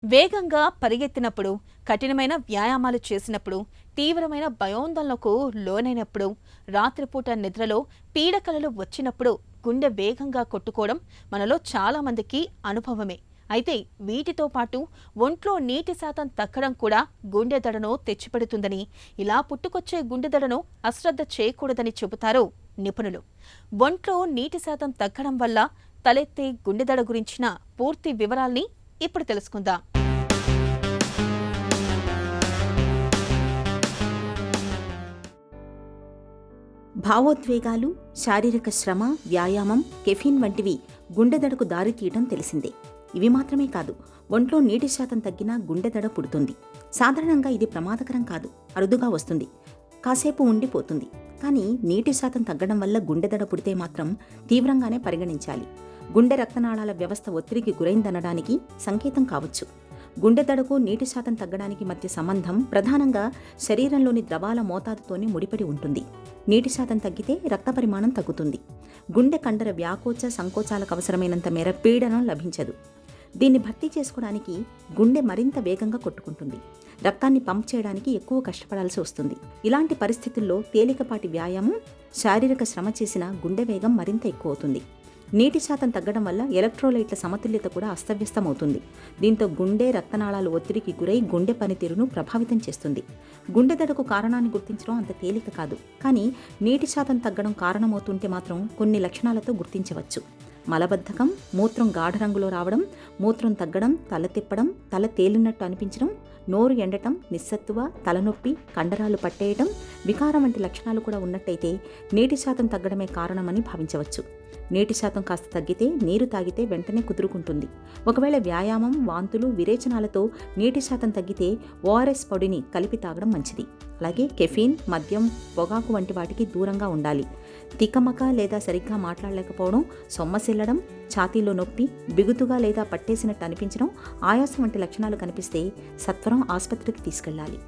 వేగంగా పరిగెత్తినప్పుడు, కఠినమైన వ్యాయామాలు చేసినప్పుడు, తీవ్రమైన భయోందోళనకు లోనైనప్పుడు, రాత్రిపూట నిద్రలో పీడకలలు వచ్చినప్పుడు గుండె వేగంగా కొట్టుకోవడం మనలో చాలా మందికి అనుభవమే. అయితే వీటితో పాటు ఒంట్లో నీటి శాతం తగ్గడం కూడా గుండె దడను తెచ్చిపెడుతుందని, ఇలా పుట్టుకొచ్చే గుండె దడను అశ్రద్ధ చేయకూడదని చెబుతారు నిపుణులు. ఒంట్లో నీటి శాతం తగ్గడం వల్ల తలెత్తే గుండె దడ గురించిన పూర్తి వివరాల్ని ఇప్పుడు తెలుసుకుందాం. భావోద్వేగాలు, శారీరక శ్రమ, వ్యాయామం, కెఫీన్ వంటివి గుండెదడకు దారి తీయటం తెలిసిందే. ఇవి మాత్రమే కాదు, ఒంట్లో నీటి శాతం తగ్గినా గుండెదడ పుడుతుంది. సాధారణంగా ఇది ప్రమాదకరం కాదు, అరుదుగా వస్తుంది, కాసేపు ఉండిపోతుంది. కానీ నీటి శాతం తగ్గడం వల్ల గుండెదడ పుడితే మాత్రం తీవ్రంగానే పరిగణించాలి. గుండె రక్తనాళాల వ్యవస్థ ఒత్తిడికి గురైందనడానికి సంకేతం కావచ్చు. గుండెదడకు నీటి శాతం తగ్గడానికి మధ్య సంబంధం ప్రధానంగా శరీరంలోని ద్రవాల మోతాదుతోనే ముడిపడి ఉంటుంది. నీటి శాతం తగ్గితే రక్త పరిమాణం తగ్గుతుంది. గుండె కండర వ్యాకోచ సంకోచాలకు అవసరమైనంత మేర పీడనం లభించదు. దీన్ని భర్తీ చేసుకోవడానికి గుండె మరింత వేగంగా కొట్టుకుంటుంది. రక్తాన్ని పంప్ చేయడానికి ఎక్కువ కష్టపడాల్సి వస్తుంది. ఇలాంటి పరిస్థితుల్లో తేలికపాటి వ్యాయామం, శారీరక శ్రమ చేసిన గుండె వేగం మరింత ఎక్కువ అవుతుంది. నీటి శాతం తగ్గడం వల్ల ఎలక్ట్రోలైట్ల సమతుల్యత కూడా అస్తవ్యస్తమవుతుంది. దీంతో గుండె రక్తనాళాలు ఒత్తిడికి గురై గుండె పనితీరును ప్రభావితం చేస్తుంది. గుండెదడకు కారణాన్ని గుర్తించడం అంత తేలిక కాదు, కానీ నీటి శాతం తగ్గడం కారణమవుతుంటే మాత్రం కొన్ని లక్షణాలతో గుర్తించవచ్చు. మలబద్ధకం, మూత్రం గాఢ రంగులో రావడం, మూత్రం తగ్గడం, తల తిప్పడం, తల తేలినట్టు అనిపించడం, నోరు ఎండటం, నిస్సత్తువ, తలనొప్పి, కండరాలు పట్టేయటం, వికారం వంటి లక్షణాలు కూడా ఉన్నట్టయితే నీటి శాతం తగ్గడమే కారణమని భావించవచ్చు. నీటి శాతం కాస్త తగ్గితే నీరు తాగితే వెంటనే కుదురుకుంటుంది. ఒకవేళ వ్యాయామం, వాంతులు, విరేచనాలతో నీటి శాతం తగ్గితే ఓఆర్ఎస్ పొడిని కలిపి తాగడం మంచిది. అలాగే కెఫీన్, మద్యం, పొగాకు వంటి వాటికి దూరంగా ఉండాలి. తికమక లేదా సరిగ్గా మాట్లాడలేకపోవడం, సొమ్మసిల్లడం, ఛాతీలో నొప్పి, బిగుతుగా లేదా పట్టేసినట్టు అనిపించడం, ఆయాసం వంటి లక్షణాలు కనిపిస్తే సత్వరం ఆసుపత్రికి తీసుకెళ్లాలి.